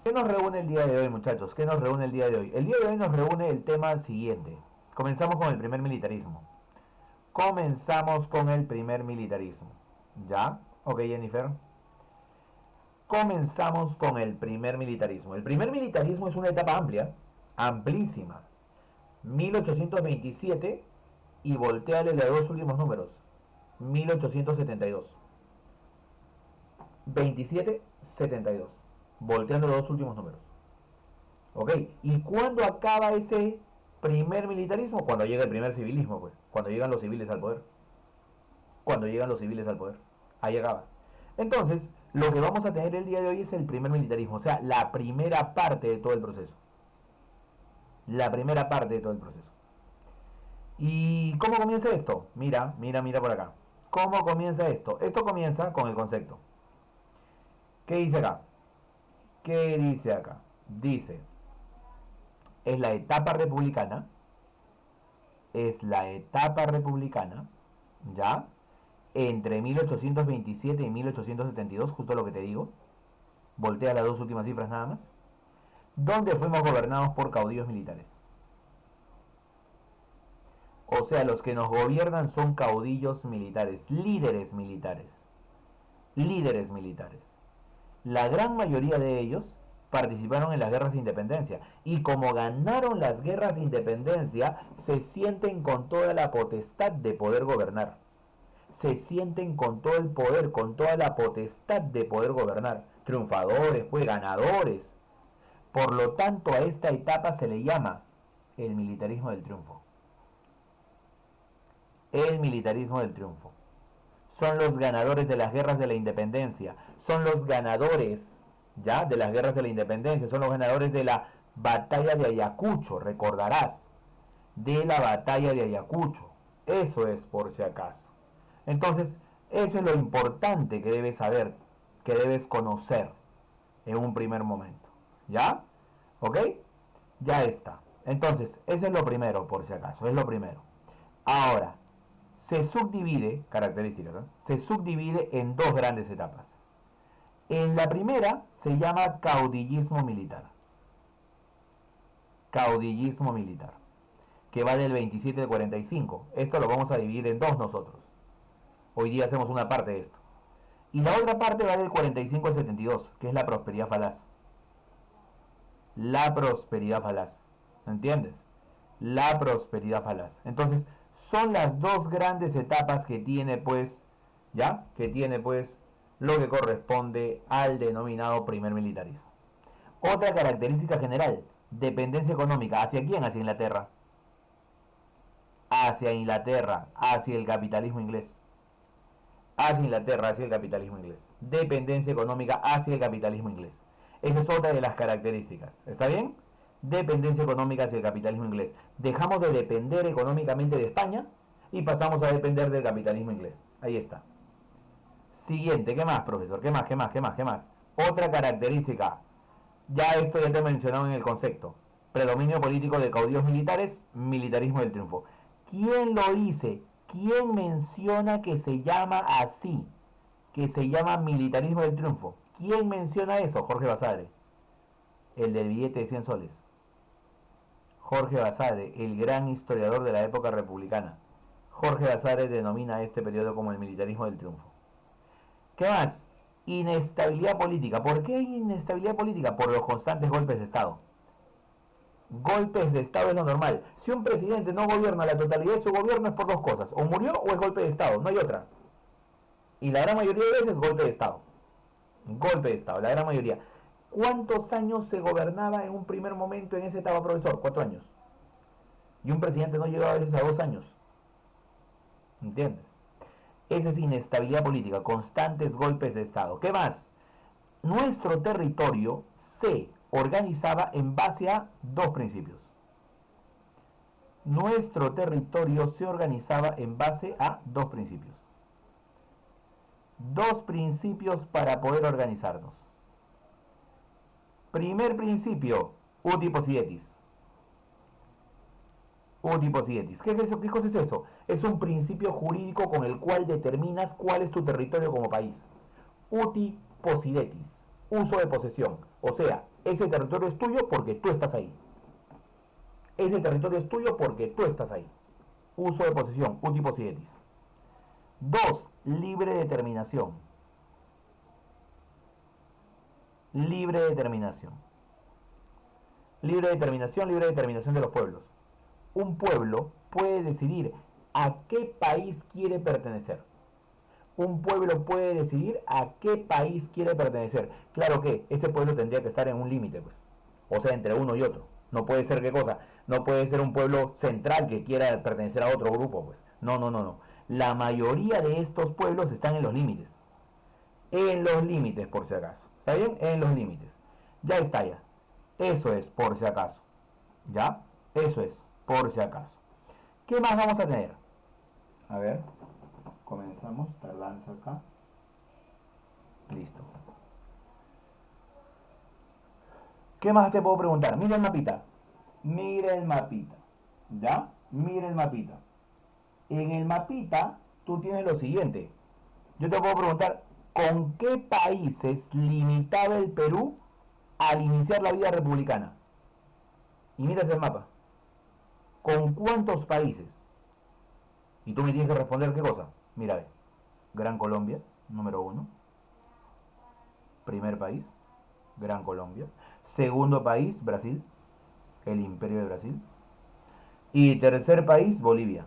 ¿Qué nos reúne el día de hoy, muchachos? ¿Qué nos reúne el día de hoy? El día de hoy nos reúne el tema siguiente. Comenzamos con el primer militarismo. Comenzamos con el primer militarismo. ¿Ya? Ok, Jennifer. Comenzamos con el primer militarismo. El primer militarismo es una etapa amplia, amplísima. 1827 y volteale los dos últimos números. 1872. 27-72. Volteando los dos últimos números. ¿Ok? ¿Y cuándo acaba ese primer militarismo? Cuando llega el primer civilismo, pues. Cuando llegan los civiles al poder. Cuando llegan los civiles al poder. Ahí acaba. Entonces, lo que vamos a tener el día de hoy es el primer militarismo. O sea, la primera parte de todo el proceso. La primera parte de todo el proceso. ¿Y cómo comienza esto? Mira por acá. ¿Cómo comienza esto? Esto comienza con el concepto. ¿Qué dice acá? ¿Qué dice acá? Dice, es la etapa republicana, ¿ya? Entre 1827 y 1872, justo lo que te digo. Voltea las dos últimas cifras nada más. Donde fuimos gobernados por caudillos militares. O sea, los que nos gobiernan son caudillos militares, líderes militares. Líderes militares. La gran mayoría de ellos participaron en las guerras de independencia. Y como ganaron las guerras de independencia, se sienten con toda la potestad de poder gobernar. Se sienten con todo el poder, con toda la potestad de poder gobernar. Triunfadores, pues ganadores. Por lo tanto, a esta etapa se le llama el militarismo del triunfo. El militarismo del triunfo. Son los ganadores de las guerras de la independencia. Son los ganadores, ya, de las guerras de la independencia. Son los ganadores de la batalla de Ayacucho, recordarás. De la batalla de Ayacucho. Eso es por si acaso. Entonces, eso es lo importante que debes saber, que debes conocer en un primer momento. ¿Ya? ¿Ok? Ya está. Entonces, eso es lo primero, por si acaso. Es lo primero. Ahora, se subdivide, características, se subdivide en dos grandes etapas. En la primera se llama caudillismo militar. Caudillismo militar. Que va del 27 al 45. Esto lo vamos a dividir en dos nosotros. Hoy día hacemos una parte de esto. Y la otra parte va del 45 al 72, que es la prosperidad falaz. La prosperidad falaz. ¿Entiendes? La prosperidad falaz. Entonces, son las dos grandes etapas que tiene, pues, ¿ya? Que tiene, pues, lo que corresponde al denominado primer militarismo. Otra característica general, dependencia económica. ¿Hacia quién? Hacia Inglaterra. Hacia Inglaterra, hacia el capitalismo inglés. Hacia Inglaterra, hacia el capitalismo inglés. Dependencia económica hacia el capitalismo inglés. Esa es otra de las características. ¿Está bien? Dependencia económica hacia el capitalismo inglés. Dejamos de depender económicamente de España y pasamos a depender del capitalismo inglés. Ahí está. Siguiente, ¿qué más, profesor? ¿Qué más? Otra característica. Ya esto ya te he mencionado en el concepto. Predominio político de caudillos militares, militarismo del triunfo. ¿Quién lo dice? ¿Quién menciona que se llama así? Que se llama militarismo del triunfo. ¿Quién menciona eso? Jorge Basadre. El del billete de 100 soles. Jorge Basadre, el gran historiador de la época republicana. Jorge Basadre denomina este periodo como el militarismo del triunfo. ¿Qué más? Inestabilidad política. ¿Por qué inestabilidad política? Por los constantes golpes de Estado. Golpes de Estado es lo normal. Si un presidente no gobierna la totalidad de su gobierno es por dos cosas. O murió o es golpe de Estado. No hay otra. Y la gran mayoría de veces golpe de Estado. Golpe de Estado, la gran mayoría. ¿Cuántos años se gobernaba en un primer momento en esa etapa, profesor? 4 años. Y un presidente no llegaba a veces a 2 años. ¿Entiendes? Esa es inestabilidad política, constantes golpes de Estado. ¿Qué más? Nuestro territorio se organizaba en base a dos principios. Nuestro territorio se organizaba en base a dos principios. Dos principios para poder organizarnos. Primer principio, uti possidetis. Uti possidetis. ¿Qué cosa es eso? Es un principio jurídico con el cual determinas cuál es tu territorio como país. Uti possidetis. Uso de posesión. O sea, Ese territorio es tuyo porque tú estás ahí. Ese territorio es tuyo porque tú estás ahí. Uso de posesión, uti possidetis. 2. Libre determinación. Libre determinación. Libre determinación de los pueblos. Un pueblo puede decidir a qué país quiere pertenecer. Un pueblo puede decidir a qué país quiere pertenecer. Claro que ese pueblo tendría que estar en un límite, pues. O sea, entre uno y otro. No puede ser qué cosa. No puede ser un pueblo central que quiera pertenecer a otro grupo, pues. No, no, no, no. La mayoría de estos pueblos están en los límites. En los límites, por si acaso. ¿Está bien? En los límites. Ya está ya. Eso es, por si acaso. ¿Ya? Eso es, por si acaso. ¿Qué más vamos a tener? A ver. Comenzamos. Tardanza acá. Listo. ¿Qué más te puedo preguntar? Mira el mapita. Mira el mapita. ¿Ya? Mira el mapita. En el mapita tú tienes lo siguiente. Yo te puedo preguntar, ¿con qué países limitaba el Perú al iniciar la vida republicana? Y miras el mapa. ¿Con cuántos países? Y tú me tienes que responder qué cosa. Mira, ve. Gran Colombia, número 1. Primer país, Gran Colombia. Segundo país, Brasil, el Imperio de Brasil. Y tercer país, Bolivia.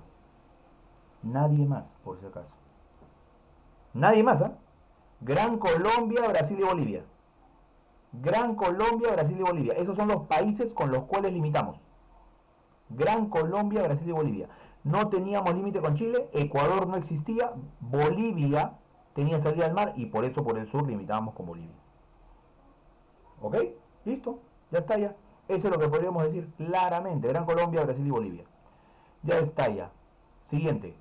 Nadie más, por si acaso. Nadie más, ¿ah? ¿Eh? Gran Colombia, Brasil y Bolivia. Gran Colombia, Brasil y Bolivia. Esos son los países con los cuales limitamos. Gran Colombia, Brasil y Bolivia. No teníamos límite con Chile, Ecuador no existía, Bolivia tenía salida al mar y por eso por el sur limitábamos con Bolivia. ¿Ok? Listo, ya está ya. Eso es lo que podríamos decir claramente. Gran Colombia, Brasil y Bolivia. Ya está ya. Siguiente.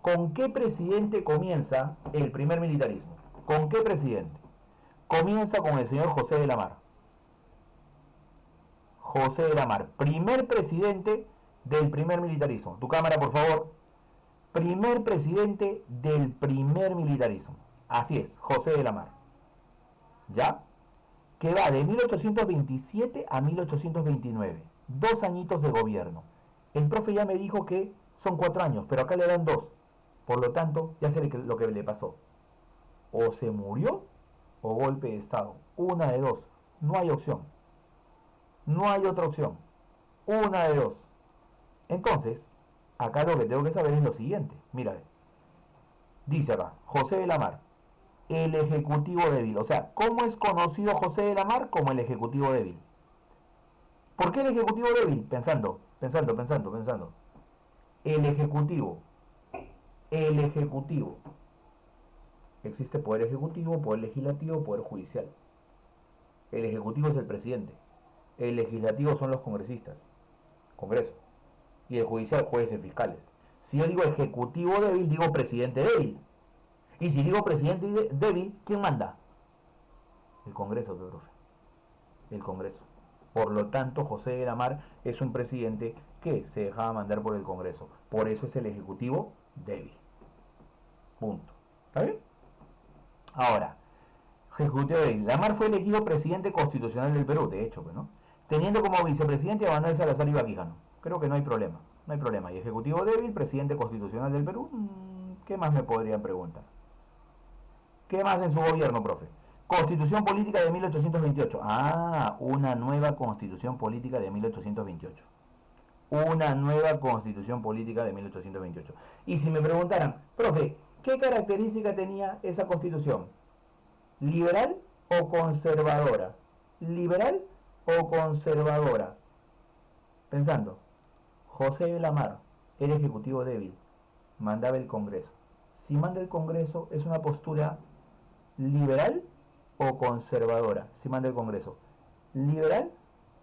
¿Con qué presidente comienza el primer militarismo? ¿Con qué presidente? Comienza con el señor José de la Mar. José de la Mar, primer presidente del primer militarismo. Tu cámara, por favor. Primer presidente del primer militarismo. Así es, José de la Mar. ¿Ya? Que va de 1827 a 1829. 2 añitos de gobierno. El profe ya me dijo que son 4 años, pero acá le dan 2. Por lo tanto, ya sé lo que le pasó. O se murió o golpe de Estado. Una de dos. No hay opción. No hay otra opción. Una de dos. Entonces, acá lo que tengo que saber es lo siguiente. Mira, dice acá, José de la Mar, el ejecutivo débil. O sea, ¿cómo es conocido José de la Mar? Como el ejecutivo débil. ¿Por qué el ejecutivo débil? Pensando. El ejecutivo. El ejecutivo. Existe poder ejecutivo, poder legislativo, poder judicial. El ejecutivo es el presidente. El legislativo son los congresistas. Congreso. Y el judicial, jueces, fiscales. Si yo digo ejecutivo débil, digo presidente débil. Y si digo presidente débil, ¿quién manda? El Congreso, profe. El Congreso. Por lo tanto, José de la Mar es un presidente que se dejaba mandar por el Congreso. Por eso es el ejecutivo débil. Punto. ¿Está bien? Ahora, ejecutivo débil. La Mar fue elegido presidente constitucional del Perú, de hecho, ¿no? Teniendo como vicepresidente a Manuel Salazar y Quijano. Creo que no hay problema. No hay problema. Y ejecutivo débil, presidente constitucional del Perú. ¿Qué más me podrían preguntar? ¿Qué más en su gobierno, profe? Constitución política de 1828. Ah, una nueva constitución política de 1828. Una nueva constitución política de 1828. Y si me preguntaran, profe, ¿qué característica tenía esa constitución? ¿Liberal o conservadora? ¿Liberal o conservadora? Pensando, José de la Mar, era ejecutivo débil, mandaba el Congreso. Si manda el Congreso, es una postura liberal o conservadora. Si manda el Congreso, liberal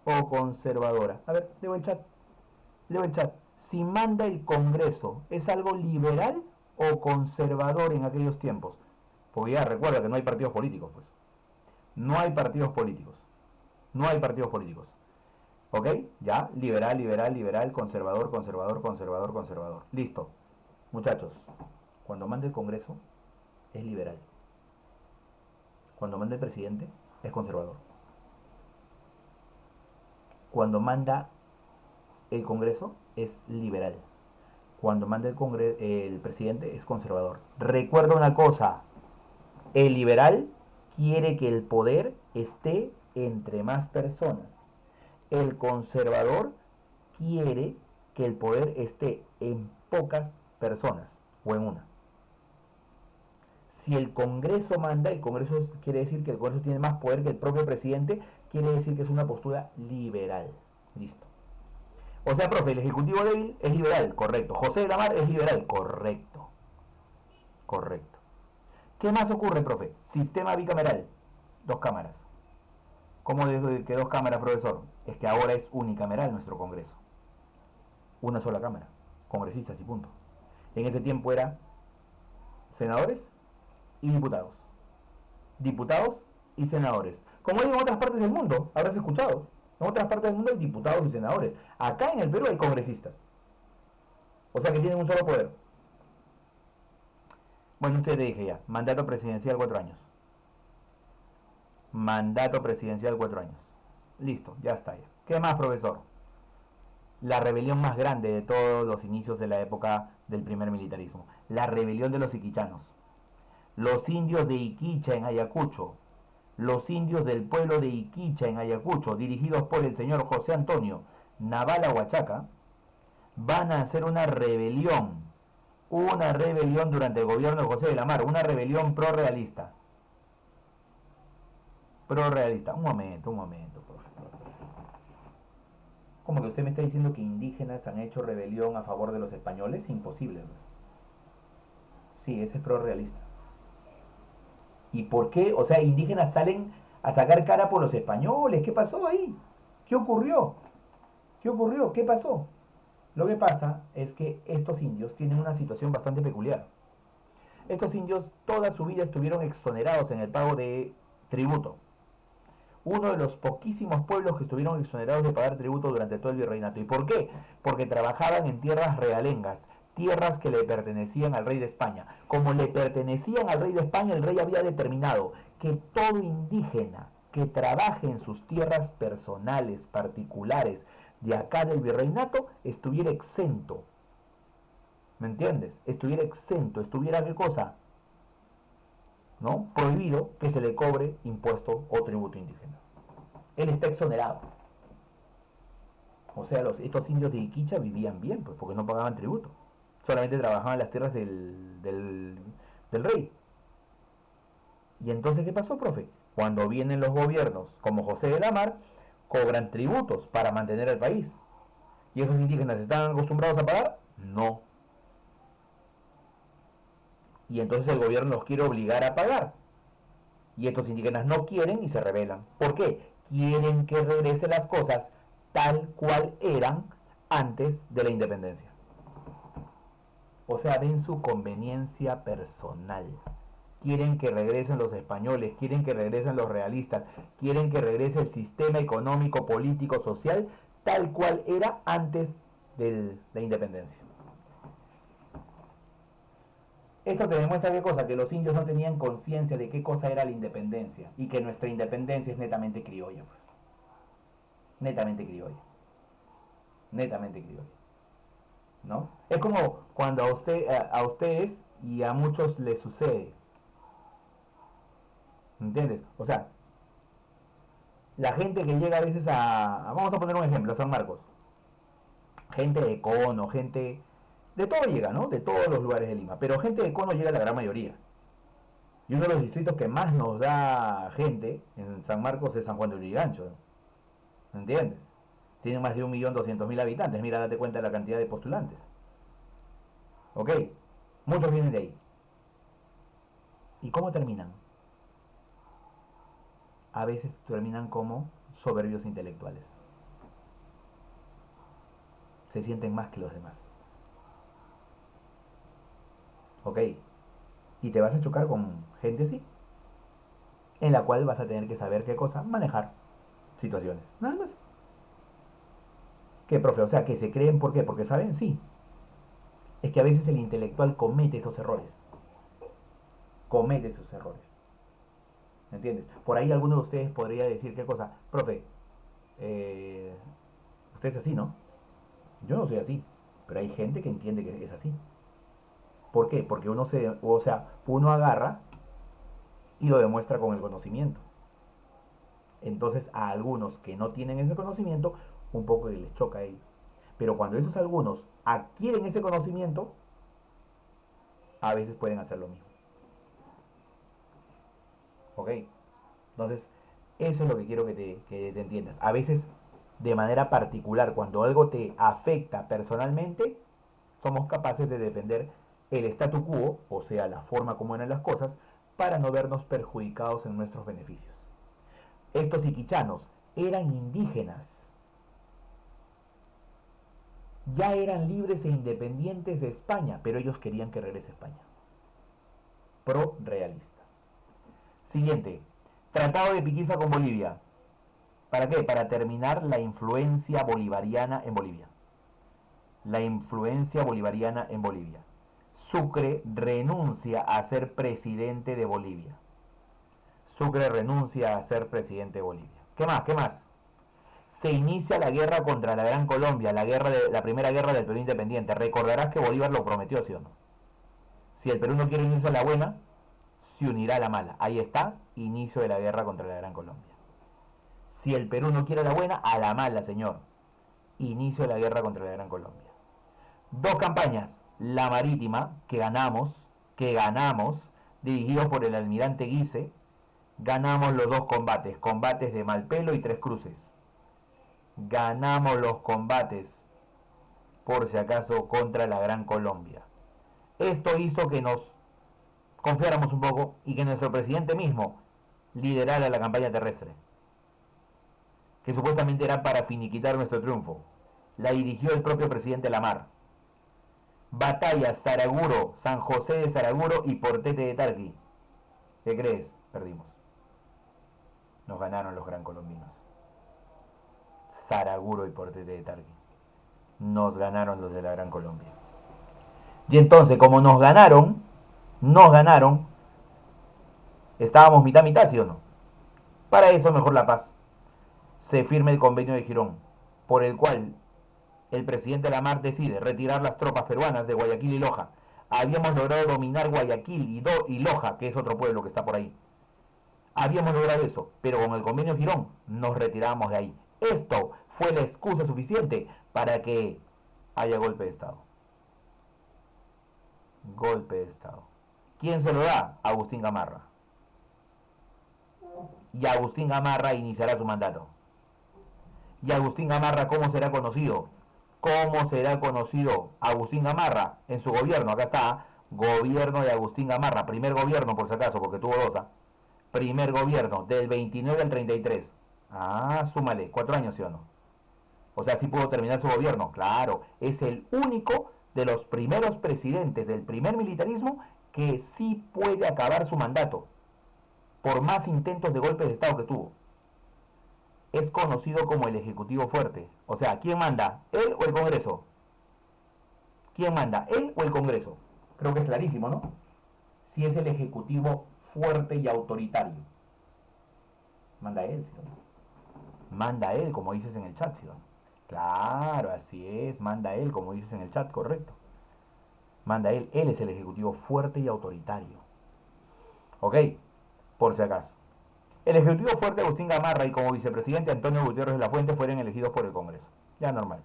o conservadora. A ver, leo el chat. Si manda el Congreso, ¿es algo liberal o conservador en aquellos tiempos? Porque ya recuerda que no hay partidos políticos, pues. No hay partidos políticos. No hay partidos políticos. ¿Ok? Ya, liberal, conservador. Listo. Muchachos, cuando mande el Congreso, es liberal. Cuando mande el presidente, es conservador. Cuando manda el Congreso es liberal. Cuando manda el presidente es conservador. Recuerda una cosa, el liberal quiere que el poder esté entre más personas. El conservador quiere que el poder esté en pocas personas o en una. Si el Congreso manda, el Congreso quiere decir que el Congreso tiene más poder que el propio presidente, quiere decir que es una postura liberal. Listo. O sea, profe, el Ejecutivo débil es liberal, correcto. José de la Mar es liberal, correcto. Correcto. ¿Qué más ocurre, profe? Sistema bicameral, dos cámaras. ¿Cómo que dos cámaras, profesor? Es que ahora es unicameral nuestro Congreso. Una sola cámara, congresistas y punto. En ese tiempo era senadores y diputados. Diputados y senadores. Como hay en otras partes del mundo, habrás escuchado. En otras partes del mundo hay diputados y senadores. Acá en el Perú hay congresistas. O sea que tienen un solo poder. Bueno, usted te dije ya, mandato presidencial 4 años. Mandato presidencial 4 años. Listo, ya está ya. ¿Qué más, profesor? La rebelión más grande de todos los inicios de la época del primer militarismo. La rebelión de los iquichanos. Los indios de Iquicha en Ayacucho. Los indios del pueblo de Iquicha en Ayacucho, dirigidos por el señor José Antonio Navala Huachaca, van a hacer una rebelión durante el gobierno de José de la Mar, una rebelión pro-realista. Pro-realista. Un momento, por favor. ¿Cómo que usted me está diciendo que indígenas han hecho rebelión a favor de los españoles? Imposible, ¿no? Sí, ese es pro-realista. ¿Y por qué? O sea, indígenas salen a sacar cara por los españoles. ¿Qué pasó ahí? ¿Qué ocurrió? ¿Qué ocurrió? ¿Qué pasó? Lo que pasa es que estos indios tienen una situación bastante peculiar. Estos indios toda su vida estuvieron exonerados en el pago de tributo. Uno de los poquísimos pueblos que estuvieron exonerados de pagar tributo durante todo el virreinato. ¿Y por qué? Porque trabajaban en tierras realengas, tierras que le pertenecían al rey de España. Como le pertenecían al rey de España, el rey había determinado que todo indígena que trabaje en sus tierras personales, particulares, de acá del virreinato, estuviera exento. ¿Me entiendes? Estuviera exento, estuviera ¿qué cosa? ¿No? Prohibido que se le cobre impuesto o tributo indígena. Él está exonerado. O sea, estos indios de Iquicha vivían bien, pues, porque no pagaban tributo. Solamente trabajaban en las tierras del rey. ¿Y entonces qué pasó, profe? Cuando vienen los gobiernos como José de la Mar, cobran tributos para mantener el país. ¿Y esos indígenas están acostumbrados a pagar? No. Y entonces el gobierno los quiere obligar a pagar. Y estos indígenas no quieren y se rebelan. ¿Por qué? Quieren que regresen las cosas tal cual eran antes de la independencia. O sea, ven su conveniencia personal. Quieren que regresen los españoles, quieren que regresen los realistas, quieren que regrese el sistema económico, político, social, tal cual era antes de la independencia. Esto te demuestra qué cosa, que los indios no tenían conciencia de qué cosa era la independencia y que nuestra independencia es netamente criolla. Pues. Netamente criolla. Netamente criolla. ¿No? Es como cuando a ustedes y a muchos les sucede. ¿Entiendes? O sea, la gente que llega a veces vamos a poner un ejemplo, a San Marcos. Gente de Cono, gente de todo llega, ¿no? De todos los lugares de Lima. Pero gente de Cono llega la gran mayoría. Y uno de los distritos que más nos da gente en San Marcos es San Juan de Lurigancho. ¿Entiendes? Tiene más de 1.200.000 habitantes. Mira, date cuenta de la cantidad de postulantes. ¿Ok? Muchos vienen de ahí. ¿Y cómo terminan? A veces terminan como soberbios intelectuales. Se sienten más que los demás. ¿Ok? Y te vas a chocar con gente así, en la cual vas a tener que saber qué cosa, manejar situaciones. Nada más. ¿Qué, profe? O sea, que se creen, ¿por qué? Porque saben, sí. Es que a veces el intelectual comete esos errores. Comete esos errores. ¿Me entiendes? Por ahí alguno de ustedes podría decir qué cosa. Profe, Usted es así, ¿no? Yo no soy así, pero hay gente que entiende que es así. ¿Por qué? Porque uno agarra y lo demuestra con el conocimiento. Entonces a algunos que no tienen ese conocimiento, un poco les choca a ellos. Pero cuando esos algunos adquieren ese conocimiento, a veces pueden hacer lo mismo. ¿Ok? Entonces, eso es lo que quiero que te entiendas. A veces, de manera particular, cuando algo te afecta personalmente, somos capaces de defender el statu quo, o sea, la forma como eran las cosas, para no vernos perjudicados en nuestros beneficios. Estos iquichanos eran indígenas. Ya eran libres e independientes de España, pero ellos querían que regrese a España. Pro-realista. Siguiente. Tratado de Piquiza con Bolivia. ¿Para qué? Para terminar la influencia bolivariana en Bolivia. La influencia bolivariana en Bolivia. Sucre renuncia a ser presidente de Bolivia. Sucre renuncia a ser presidente de Bolivia. ¿Qué más? ¿Qué más? Se inicia la guerra contra la Gran Colombia, la primera guerra del Perú independiente. Recordarás que Bolívar lo prometió, ¿sí o no? Si el Perú no quiere unirse a la buena, se unirá a la mala. Ahí está, inicio de la guerra contra la Gran Colombia. Si el Perú no quiere la buena, a la mala, señor. Inicio de la guerra contra la Gran Colombia. Dos campañas. La marítima, que ganamos, dirigidos por el almirante Guise. Ganamos los dos combates de Malpelo y Tres Cruces. Ganamos los combates, por si acaso, contra la Gran Colombia. Esto hizo que nos confiáramos un poco y que nuestro presidente mismo liderara la campaña terrestre, que supuestamente era para finiquitar nuestro triunfo. La dirigió el propio presidente Lamar. Batallas Saraguro, San José de Saraguro y Portete de Tarqui. ¿Qué crees? Perdimos. Nos ganaron los gran colombinos. Saraguro y Portete de Tarqui. Nos ganaron los de la Gran Colombia. Y entonces, como nos ganaron, estábamos mitad, ¿sí o no? Para eso mejor la paz. Se firma el convenio de Girón, por el cual el presidente Lamar decide retirar las tropas peruanas de Guayaquil y Loja. Habíamos logrado dominar Guayaquil y Loja, que es otro pueblo que está por ahí. Habíamos logrado eso, pero con el convenio de Girón nos retiramos de ahí. Esto fue la excusa suficiente para que haya golpe de Estado. Golpe de Estado. ¿Quién se lo da? Agustín Gamarra. Y Agustín Gamarra iniciará su mandato. ¿Y Agustín Gamarra cómo será conocido? ¿Cómo será conocido Agustín Gamarra en su gobierno? Acá está, gobierno de Agustín Gamarra, primer gobierno por si acaso, porque tuvo dos. Primer gobierno, del 29 al 33. Ah, súmale, 4 años, ¿sí o no? O sea, sí pudo terminar su gobierno, claro. Es el único de los primeros presidentes del primer militarismo que sí puede acabar su mandato, por más intentos de golpe de Estado que tuvo. Es conocido como el Ejecutivo Fuerte. O sea, ¿quién manda? ¿Él o el Congreso? ¿Quién manda? ¿Él o el Congreso? Creo que es clarísimo, ¿no? Si es el Ejecutivo fuerte y autoritario. Manda él, ¿sí o no? Manda él, como dices en el chat, ¿sí o no? Claro, así es, manda él, como dices en el chat, correcto. Manda él es el Ejecutivo fuerte y autoritario. ¿Ok? Por si acaso. El Ejecutivo fuerte Agustín Gamarra y como vicepresidente Antonio Gutiérrez de la Fuente fueron elegidos por el Congreso. Ya normal.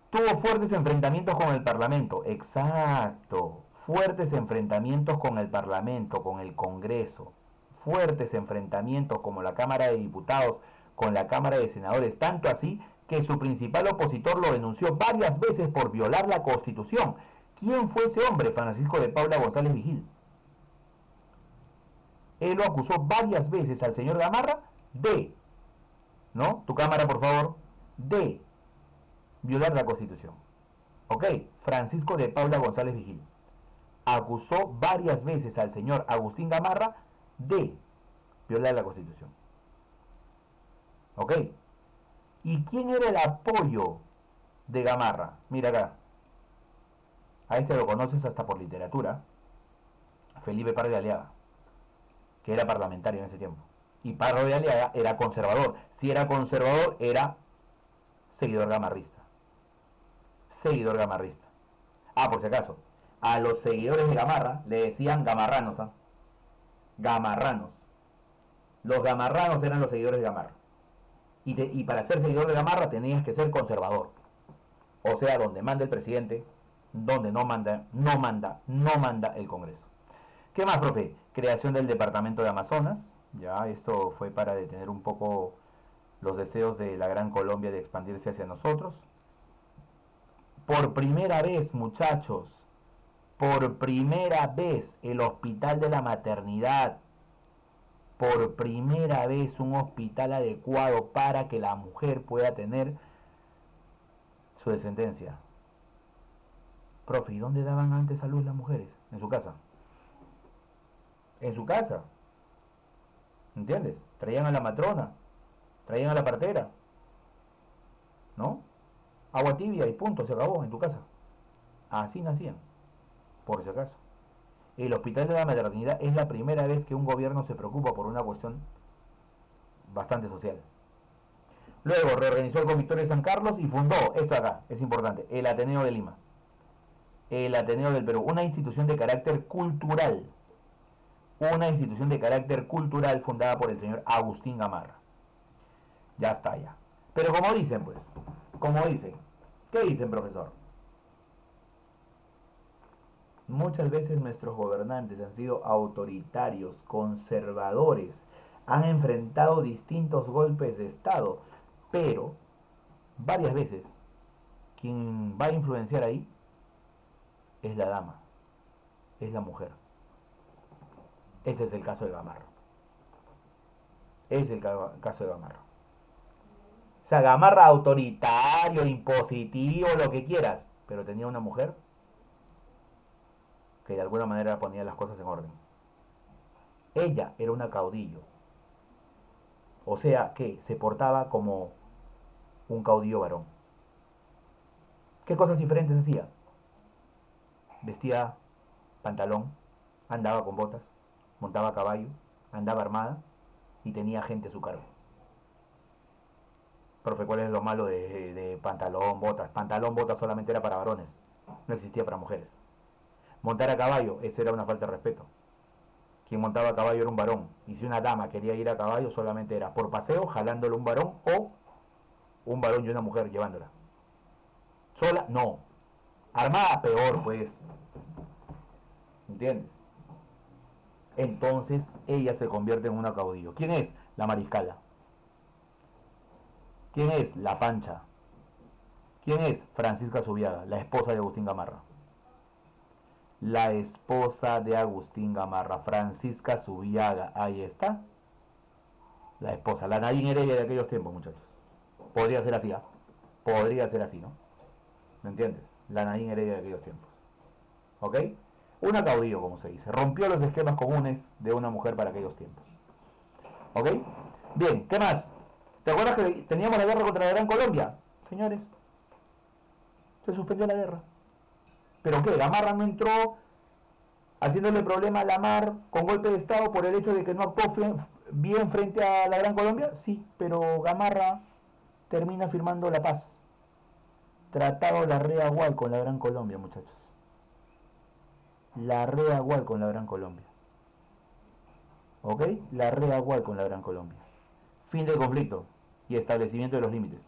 Tuvo fuertes enfrentamientos con el Parlamento. Exacto. Fuertes enfrentamientos con el Parlamento, con el Congreso. Fuertes enfrentamientos como la Cámara de Diputados, con la Cámara de Senadores. Tanto así que su principal opositor lo denunció varias veces por violar la Constitución. ¿Quién fue ese hombre? Francisco de Paula González Vigil. Él lo acusó varias veces al señor Gamarra de, ¿no? Tu cámara, por favor, de violar la Constitución. ¿Ok? Francisco de Paula González Vigil acusó varias veces al señor Agustín Gamarra de violar la Constitución. ¿Ok? ¿Y quién era el apoyo de Gamarra? Mira acá. A este lo conoces hasta por literatura. Felipe Pardo de Aliaga, que era parlamentario en ese tiempo. Y Pardo de Aliaga era conservador. Si era conservador, era seguidor gamarrista. Seguidor gamarrista. Ah, por si acaso, a los seguidores de Gamarra le decían gamarranos, ¿ah? Gamarranos. Los gamarranos eran los seguidores de Gamarra. Y para ser seguidor de Gamarra tenías que ser conservador. O sea, donde manda el presidente, donde no manda el Congreso. ¿Qué más, profe? Creación del departamento de Amazonas. Ya, esto fue para detener un poco los deseos de la Gran Colombia de expandirse hacia nosotros. Por primera vez, muchachos, por primera vez, el Hospital de la Maternidad. Por primera vez, un hospital adecuado para que la mujer pueda tener su descendencia. Profe, ¿y dónde daban antes a luz las mujeres? En su casa. En su casa. ¿Entiendes? Traían a la matrona, traían a la partera, ¿no? Agua tibia y punto, se acabó en tu casa. Así nacían, por si acaso. El Hospital de la Maternidad es la primera vez que un gobierno se preocupa por una cuestión bastante social. Luego reorganizó el Convictorio de San Carlos y fundó, esto acá, es importante, el Ateneo de Lima. El Ateneo del Perú, una institución de carácter cultural. Una institución de carácter cultural fundada por el señor Agustín Gamarra. Ya está, ya. Pero como dicen, pues, como dicen, ¿qué dicen, profesor? Muchas veces nuestros gobernantes han sido autoritarios, conservadores, han enfrentado distintos golpes de Estado, pero varias veces quien va a influenciar ahí es la dama, es la mujer. Ese es el caso de Gamarra. Es el caso de Gamarra. O sea, Gamarra autoritario, impositivo, lo que quieras, pero tenía una mujer que de alguna manera ponía las cosas en orden. Ella era una caudillo. O sea, que se portaba como un caudillo varón. ¿Qué cosas diferentes hacía? Vestía pantalón, andaba con botas, montaba a caballo, andaba armada y tenía gente a su cargo. Profe, ¿cuál es lo malo de pantalón, botas? Pantalón, botas solamente era para varones, no existía para mujeres. Montar a caballo, esa era una falta de respeto. Quien montaba a caballo era un varón, y si una dama quería ir a caballo solamente era por paseo, jalándole un varón, o un varón y una mujer llevándola. Sola, no. Armada, peor, pues. ¿Entiendes? Entonces ella se convierte en una caudillo. ¿Quién es? La Mariscala. ¿Quién es? La Pancha. ¿Quién es? Francisca Zubiaga, la esposa de Agustín Gamarra. La esposa de Agustín Gamarra, Francisca Zubiaga, ahí está. La esposa, la Nadine Heredia de aquellos tiempos, muchachos. Podría ser así, ¿eh? Podría ser así, ¿no? ¿Me entiendes? La Nadine Heredia de aquellos tiempos. ¿Ok? Una caudillo, como se dice. Rompió los esquemas comunes de una mujer para aquellos tiempos. ¿Ok? Bien, ¿qué más? ¿Te acuerdas que teníamos la guerra contra la Gran Colombia? Señores, se suspendió la guerra. ¿Pero qué? Gamarra no entró haciéndole problema a la mar con golpe de Estado por el hecho de que no actuó bien frente a la Gran Colombia. Sí, pero Gamarra termina firmando la paz. Tratado la Rea-Gual con la Gran Colombia, muchachos. La Rea-Gual con la Gran Colombia. ¿Ok? La Rea-Gual con la Gran Colombia. Fin del conflicto y establecimiento de los límites.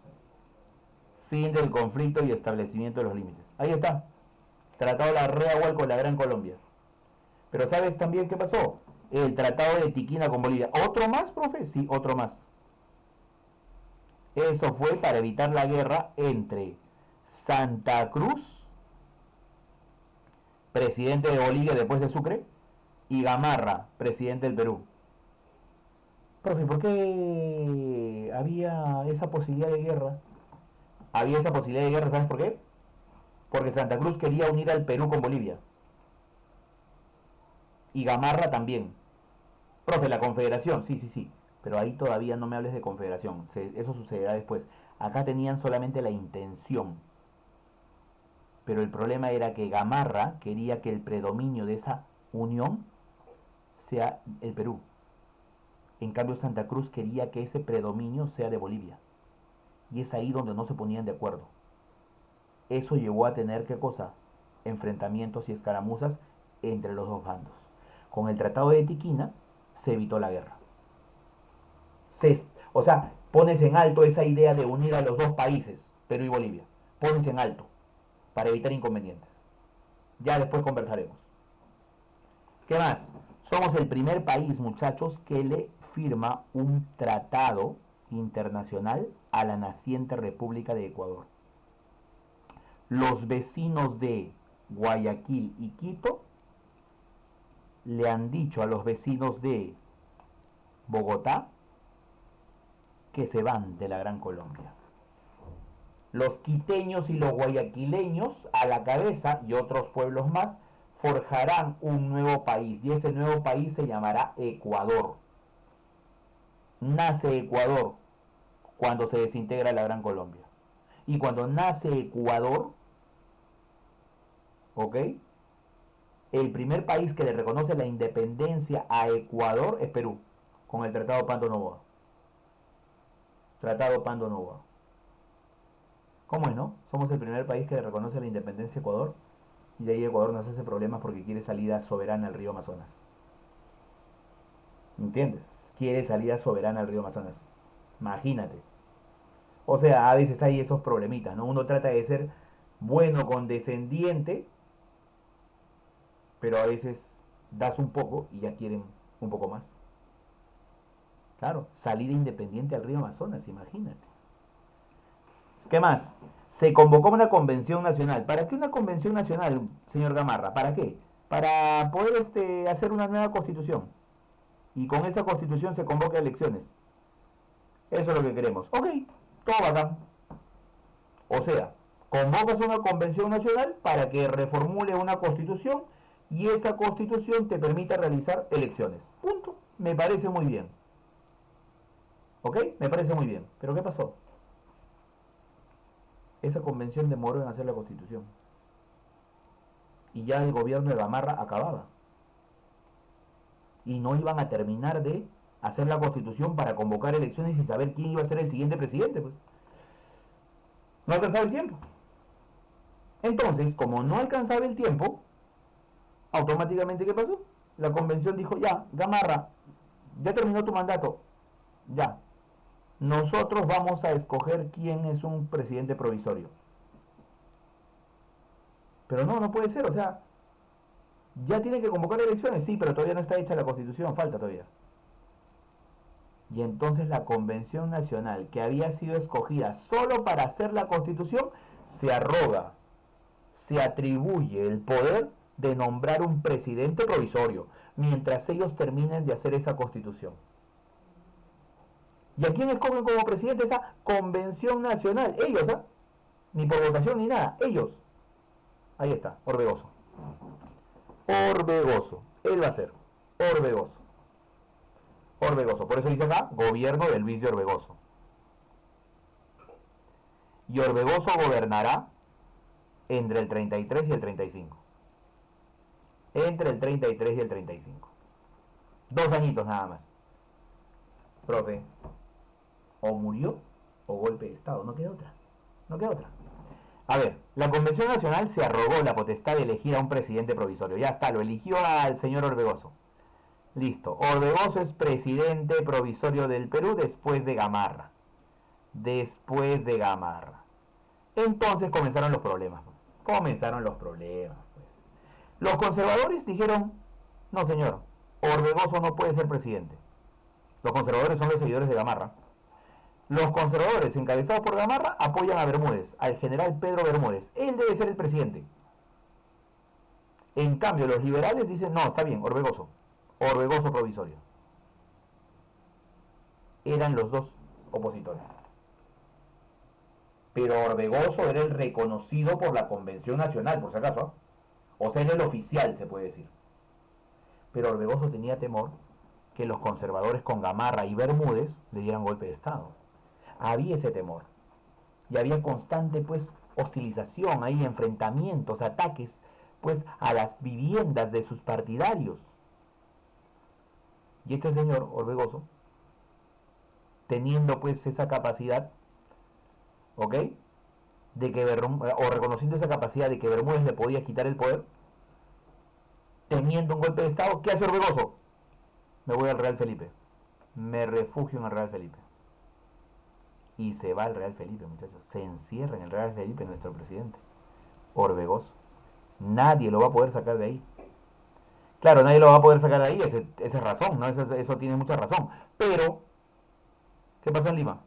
Fin del conflicto y establecimiento de los límites. Ahí está. Tratado la Rea-Gual con la Gran Colombia. Pero ¿sabes también qué pasó? El tratado de Tiquina con Bolivia. ¿Otro más, profe? Sí, otro más. Eso fue para evitar la guerra entre Santa Cruz, presidente de Bolivia después de Sucre, y Gamarra, presidente del Perú. Profe, ¿por qué había esa posibilidad de guerra? Había esa posibilidad de guerra, ¿sabes por qué? Porque Santa Cruz quería unir al Perú con Bolivia. Y Gamarra también. Profe, la confederación, sí, sí, sí. Pero ahí todavía no me hables de confederación. Eso sucederá después. Acá tenían solamente la intención. Pero el problema era que Gamarra quería que el predominio de esa unión sea el Perú. En cambio, Santa Cruz quería que ese predominio sea de Bolivia. Y es ahí donde no se ponían de acuerdo. Eso llevó a tener, ¿qué cosa? Enfrentamientos y escaramuzas entre los dos bandos. Con el Tratado de Tiquina se evitó la guerra. O sea, pones en alto esa idea de unir a los dos países, Perú y Bolivia. Pones en alto para evitar inconvenientes. Ya después conversaremos. ¿Qué más? Somos el primer país, muchachos, que le firma un tratado internacional a la naciente República de Ecuador. Los vecinos de Guayaquil y Quito le han dicho a los vecinos de Bogotá que se van de la Gran Colombia. Los quiteños y los guayaquileños a la cabeza y otros pueblos más forjarán un nuevo país y ese nuevo país se llamará Ecuador. Nace Ecuador cuando se desintegra la Gran Colombia. Y cuando nace Ecuador, ¿ok? El primer país que le reconoce la independencia a Ecuador es Perú, con el Tratado Pando Novoa. Tratado Pando Novoa. ¿Cómo es, no? Somos el primer país que le reconoce la independencia a Ecuador y de ahí Ecuador nos hace problemas porque quiere salida soberana al río Amazonas. ¿Entiendes? Quiere salida soberana al río Amazonas. Imagínate. O sea, a veces hay esos problemitas, ¿no? Uno trata de ser bueno, condescendiente, pero a veces das un poco y ya quieren un poco más. Claro, salida independiente al río Amazonas, imagínate. ¿Qué más? Se convocó una convención nacional. ¿Para qué una convención nacional, señor Gamarra? ¿Para qué? Para poder hacer una nueva constitución. Y con esa constitución se convoca elecciones. Eso es lo que queremos. Ok, todo bacán. O sea, convocas una convención nacional para que reformule una constitución y esa constitución te permita realizar elecciones. Punto. Me parece muy bien. ¿Ok? Me parece muy bien. ¿Pero qué pasó? Esa convención demoró en hacer la constitución. Y ya el gobierno de Gamarra acababa. Y no iban a terminar de hacer la constitución para convocar elecciones y saber quién iba a ser el siguiente presidente. Pues no alcanzaba el tiempo. Entonces, como no alcanzaba el tiempo, automáticamente, ¿qué pasó? La convención dijo, ya, Gamarra, ya terminó tu mandato. Ya. Nosotros vamos a escoger quién es un presidente provisorio. Pero no puede ser, o sea, ya tiene que convocar elecciones, sí, pero todavía no está hecha la constitución, falta todavía. Y entonces la convención nacional, que había sido escogida solo para hacer la constitución, se arroga, se atribuye el poder de nombrar un presidente provisorio, mientras ellos terminen de hacer esa constitución. ¿Y a quién escogen como presidente esa convención nacional? Ellos, ¿eh? Ni por votación ni nada, ellos. Ahí está, Orbegoso. Orbegoso, él va a ser, Orbegoso. Orbegoso, por eso dice acá, gobierno de Luis de Orbegoso. Y Orbegoso gobernará entre el 33 y el 35. Entre el 33 y el 35. 2 añitos nada más. Profe, o murió o golpe de estado, no queda otra. No queda otra. A ver, la Convención Nacional se arrogó la potestad de elegir a un presidente provisorio. Ya está, lo eligió al señor Orbegoso. Listo. Orbegoso es presidente provisorio del Perú después de Gamarra. Después de Gamarra. Entonces comenzaron los problemas. Comenzaron los problemas, pues. Los conservadores dijeron, no señor, Orbegoso no puede ser presidente. Los conservadores son los seguidores de Gamarra. Los conservadores, encabezados por Gamarra, apoyan a Bermúdez, al general Pedro Bermúdez. Él debe ser el presidente. En cambio, los liberales dicen, no, está bien, Orbegoso. Orbegoso provisorio. Eran los dos opositores. Pero Orbegoso era el reconocido por la Convención Nacional, por si acaso. ¿Eh? O sea, era el oficial, se puede decir. Pero Orbegoso tenía temor que los conservadores con Gamarra y Bermúdez le dieran golpe de estado. Había ese temor. Y había constante, pues, hostilización, ahí enfrentamientos, ataques, pues, a las viviendas de sus partidarios. Y este señor, Orbegoso, teniendo, pues, esa capacidad, ¿ok? De que o reconociendo esa capacidad de que Bermúdez le podía quitar el poder, teniendo un golpe de Estado, ¿qué hace Orbegoso? Me voy al Real Felipe. Me refugio en el Real Felipe. Y se va al Real Felipe, muchachos. Se encierra en el Real Felipe nuestro presidente. Orbegoso. Nadie lo va a poder sacar de ahí. Claro, nadie lo va a poder sacar de ahí, esa es razón, ¿no? Eso tiene mucha razón. Pero, ¿qué pasó en Lima?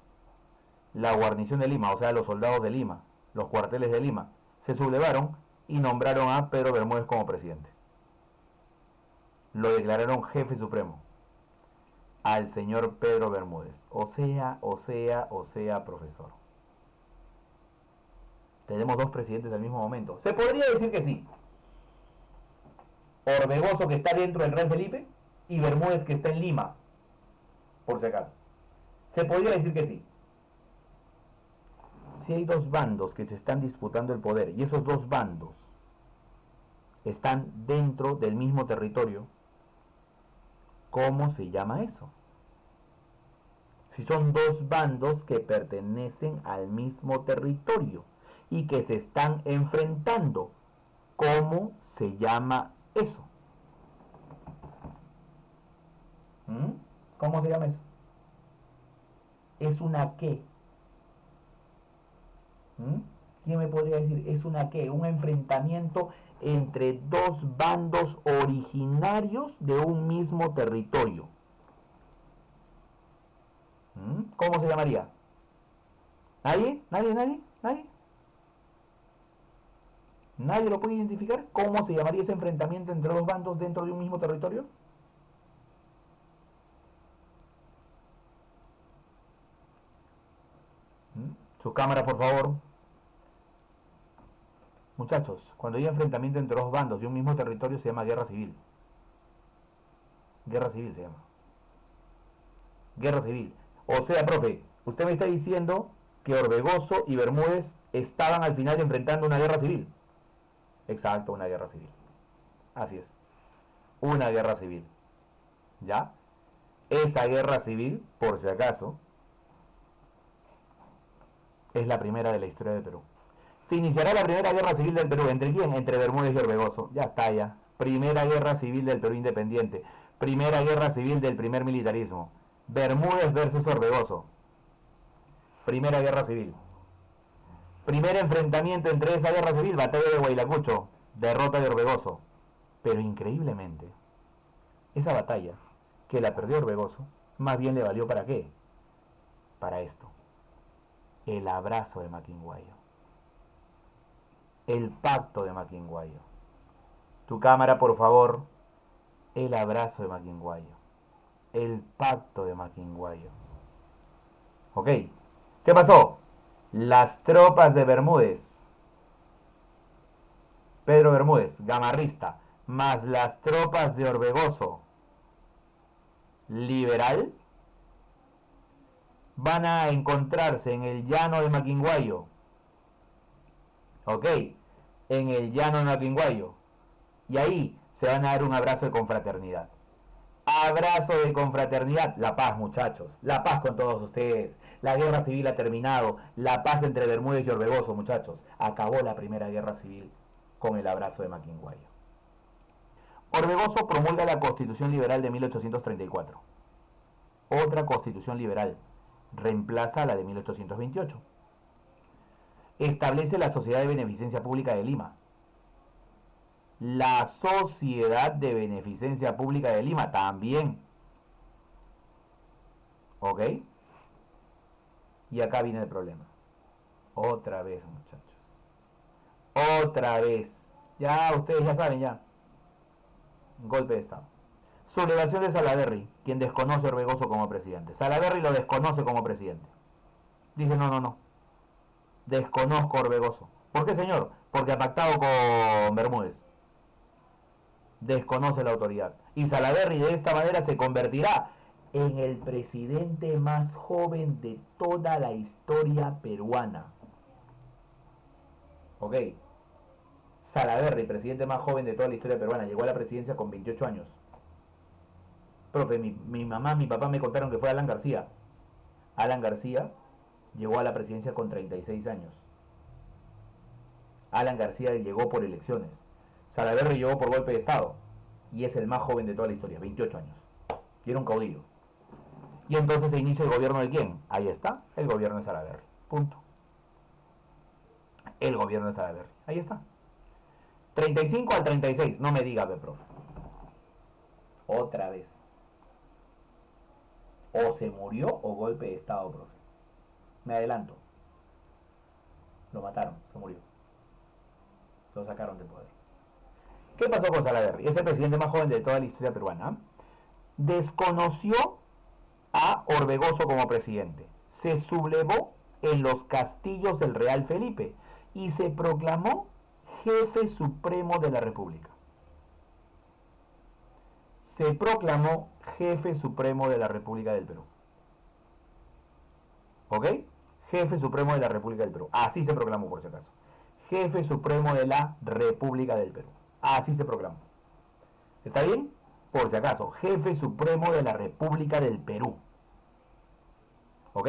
La guarnición de Lima, o sea, los soldados de Lima, los cuarteles de Lima, se sublevaron y nombraron a Pedro Bermúdez como presidente. Lo declararon jefe supremo al señor Pedro Bermúdez. O sea, profesor. Tenemos dos presidentes al mismo momento. Se podría decir que sí. Orbegoso, que está dentro del Real Felipe, y Bermúdez, que está en Lima, por si acaso. Se podría decir que sí. Si hay dos bandos que se están disputando el poder y esos dos bandos están dentro del mismo territorio, ¿cómo se llama eso? Si son dos bandos que pertenecen al mismo territorio y que se están enfrentando, ¿cómo se llama eso? ¿Cómo se llama eso? ¿Es una qué? ¿Quién me podría decir? ¿Es una qué? Un enfrentamiento entre dos bandos originarios de un mismo territorio. ¿Cómo se llamaría? ¿Nadie? ¿Nadie? ¿Nadie? ¿Nadie? ¿Nadie lo puede identificar? ¿Cómo se llamaría ese enfrentamiento entre dos bandos dentro de un mismo territorio? Sus cámaras, por favor. Muchachos, cuando hay enfrentamiento entre dos bandos de un mismo territorio se llama guerra civil. Guerra civil se llama. Guerra civil. O sea, profe, usted me está diciendo que Orbegoso y Bermúdez estaban al final enfrentando una guerra civil. Exacto, una guerra civil. Así es. Una guerra civil. ¿Ya? Esa guerra civil, por si acaso, es la primera de la historia del Perú. Se iniciará la primera guerra civil del Perú. ¿Entre quién? Entre Bermúdez y Orbegoso. Ya está, ya. Primera guerra civil del Perú independiente. Primera guerra civil del primer militarismo. Bermúdez versus Orbegoso. Primera guerra civil. Primer enfrentamiento entre esa guerra civil, batalla de Huaylacucho. Derrota de Orbegoso. Pero increíblemente, esa batalla, que la perdió Orbegoso, más bien le valió ¿para qué? Para esto. El abrazo de Maquinguayo. El pacto de Maquinguayo. Tu cámara, por favor. El abrazo de Maquinguayo. El pacto de Maquinguayo. ¿Ok? ¿Qué pasó? Las tropas de Bermúdez, Pedro Bermúdez, gamarrista, más las tropas de Orbegoso, liberal, van a encontrarse en el llano de Maquinguayo. ¿Ok? En el llano de Maquinguayo. Y ahí se van a dar un abrazo de confraternidad. Abrazo de confraternidad. La paz, muchachos. La paz con todos ustedes. La guerra civil ha terminado. La paz entre Bermúdez y Orbegoso, muchachos. Acabó la primera guerra civil con el abrazo de Maquinguayo. Orbegoso promulga la Constitución Liberal de 1834. Otra Constitución Liberal. Reemplaza la de 1828. Establece la Sociedad de Beneficencia Pública de Lima. La Sociedad de Beneficencia Pública de Lima también. ¿Ok? Y acá viene el problema. Otra vez, muchachos. Otra vez. Ya, ustedes ya saben ya. Golpe de Estado. Sublevación de Salaverry, quien desconoce a Orbegoso como presidente. Salaverry lo desconoce como presidente. Dice, no. Desconozco a Orbegoso. ¿Por qué, señor? Porque ha pactado con Bermúdez. Desconoce la autoridad. Y Salaverry de esta manera se convertirá en el presidente más joven de toda la historia peruana. ¿Ok? Salaverry, presidente más joven de toda la historia peruana, llegó a la presidencia con 28 años. Profe, mi mamá, mi papá me contaron que fue Alan García. Alan García llegó a la presidencia con 36 años. Alan García llegó por elecciones. Salaverry llegó por golpe de Estado. Y es el más joven de toda la historia, 28 años. Y era un caudillo. Y entonces se inicia el gobierno de quién? Ahí está, el gobierno de Salaverry. Punto. El gobierno de Salaverry. Ahí está. 35 al 36. No me diga, profe. Otra vez. O se murió o golpe de Estado, profe. Me adelanto. Lo mataron, se murió. Lo sacaron del poder. ¿Qué pasó con Salaverry? Es el presidente más joven de toda la historia peruana. Desconoció a Orbegoso como presidente. Se sublevó en los castillos del Real Felipe y se proclamó jefe supremo de la República. Se proclamó jefe supremo de la República del Perú. ¿Ok? Jefe supremo de la República del Perú. Así se proclamó, por si acaso. Jefe supremo de la República del Perú. Así se proclamó. ¿Está bien? Por si acaso, jefe supremo de la República del Perú. ¿Ok?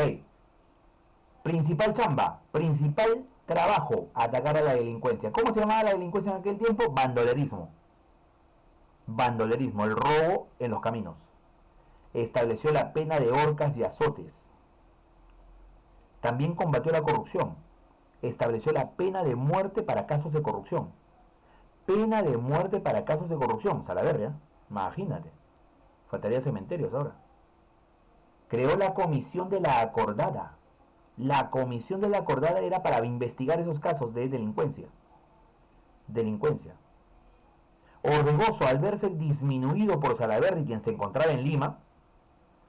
Principal chamba, principal trabajo, atacar a la delincuencia. ¿Cómo se llamaba la delincuencia en aquel tiempo? Bandolerismo. Bandolerismo, el robo en los caminos. Estableció la pena de horcas y azotes. También combatió la corrupción. Estableció la pena de muerte para casos de corrupción. Pena de muerte para casos de corrupción. Salaverry, ¿eh? Imagínate. Faltaría cementerios ahora. Creó la comisión de la acordada. La comisión de la acordada era para investigar esos casos de delincuencia. Delincuencia. Orbegoso, al verse disminuido por Salaverry, quien se encontraba en Lima,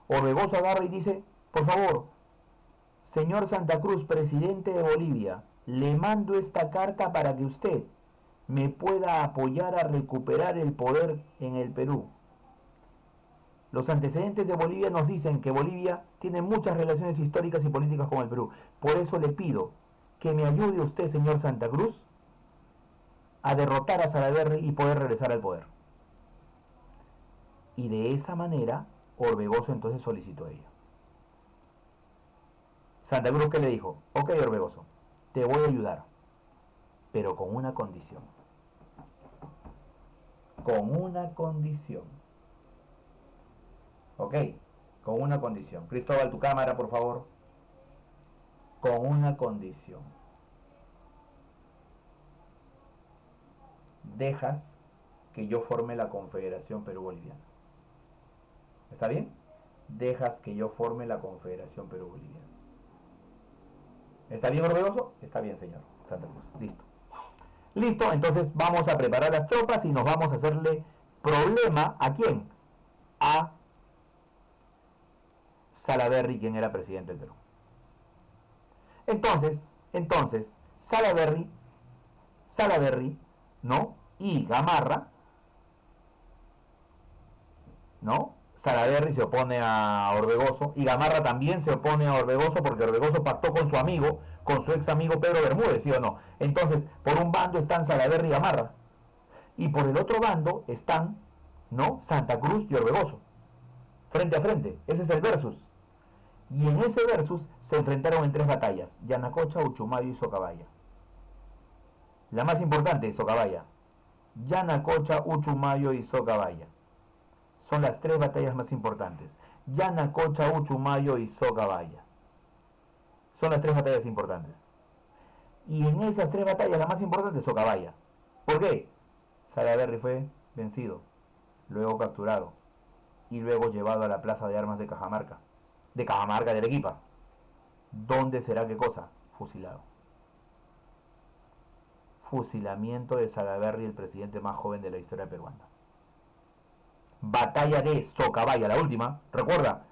Orbegoso agarra y dice: por favor, señor Santa Cruz, presidente de Bolivia, le mando esta carta para que usted me pueda apoyar a recuperar el poder en el Perú. Los antecedentes de Bolivia nos dicen que Bolivia tiene muchas relaciones históricas y políticas con el Perú. Por eso le pido que me ayude usted, señor Santa Cruz, a derrotar a Salaverry y poder regresar al poder. Y de esa manera, Orbegoso entonces solicitó a ella. Santa Cruz, ¿qué le dijo? Ok, Orbegoso, te voy a ayudar, pero con una condición. Con una condición. Ok, con una condición. Cristóbal, tu cámara, por favor. Con una condición. Dejas que yo forme la Confederación Perú-Boliviana. ¿Está bien? Dejas que yo forme la Confederación Perú-Boliviana. ¿Está bien, Orbegoso? Está bien, señor Santa Cruz. Listo. Listo, entonces vamos a preparar las tropas y nos vamos a hacerle problema. ¿A quién? A Salaverry, quien era presidente del Perú. Entonces, Salaverry, ¿no? Y Gamarra, ¿no? Salaverry se opone a Orbegoso y Gamarra también se opone a Orbegoso porque Orbegoso pactó con su amigo, con su ex amigo Pedro Bermúdez, ¿sí o no? Entonces, por un bando están Salaverry y Gamarra y por el otro bando están, ¿no? Santa Cruz y Orbegoso, frente a frente. Ese es el versus. Y en ese versus se enfrentaron en 3 batallas: Yanacocha, Uchumayo y Socabaya. La más importante es Socabaya. Yanacocha, Uchumayo y Socabaya. Son las 3 batallas más importantes. Yanacocha, Uchumayo y Socabaya. Son las 3 batallas importantes. Y en esas 3 batallas, la más importante es Socabaya. ¿Por qué? Salaverry fue vencido, luego capturado y luego llevado a la plaza de armas de Cajamarca. De Arequipa. ¿Dónde será qué cosa? Fusilado. Fusilamiento de Salaverry, el presidente más joven de la historia peruana. Batalla de Socabaya, la última. Recuerda,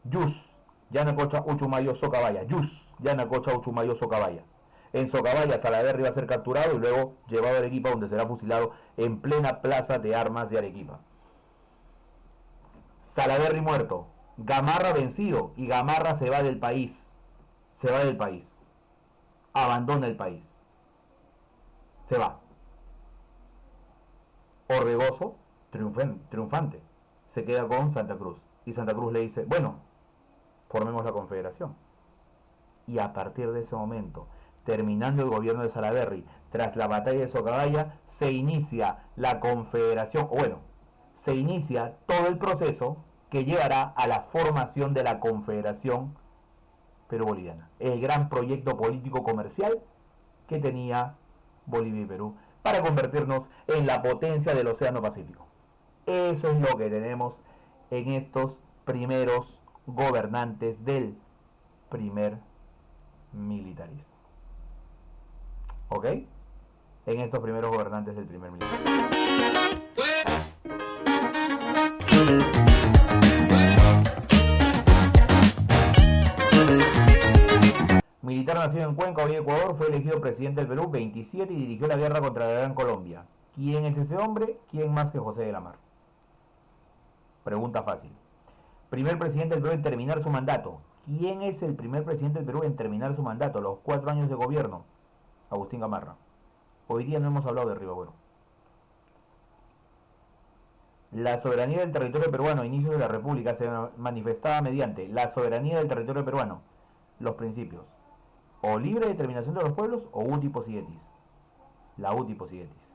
Yus, Yanacocha, Uchumayo, Socabaya. Yus, Yanacocha, Uchumayo, Socabaya. En Socabaya, Salaverry va a ser capturado y luego llevado a Arequipa, donde será fusilado en plena plaza de armas de Arequipa. Salaverry muerto. Gamarra vencido y Gamarra se va del país. Se va del país. Abandona el país. Se va. Orbegoso, triunfante, se queda con Santa Cruz. Y Santa Cruz le dice: bueno, formemos la confederación. Y a partir de ese momento, terminando el gobierno de Salaverry, tras la batalla de Socabaya, se inicia la confederación, o bueno, se inicia todo el proceso que llevará a la formación de la Confederación Perú-Boliviana, el gran proyecto político comercial que tenía Bolivia y Perú para convertirnos en la potencia del Océano Pacífico. Eso es lo que tenemos en estos primeros gobernantes del primer militarismo. ¿Ok? En estos primeros gobernantes del primer militarismo. Militar nacido en Cuenca, hoy Ecuador, fue elegido presidente del Perú 27 y dirigió la guerra contra la Gran Colombia. ¿Quién es ese hombre? ¿Quién más que José de la Mar? Pregunta fácil. Primer presidente del Perú en terminar su mandato. ¿Quién es el primer presidente del Perú en terminar su mandato? Los 4 años de gobierno. Agustín Gamarra. Hoy día no hemos hablado de Ribagüero. La soberanía del territorio peruano a inicios de la República se manifestaba mediante la soberanía del territorio peruano. Los principios. O libre determinación de los pueblos o uti possidetis. La uti possidetis.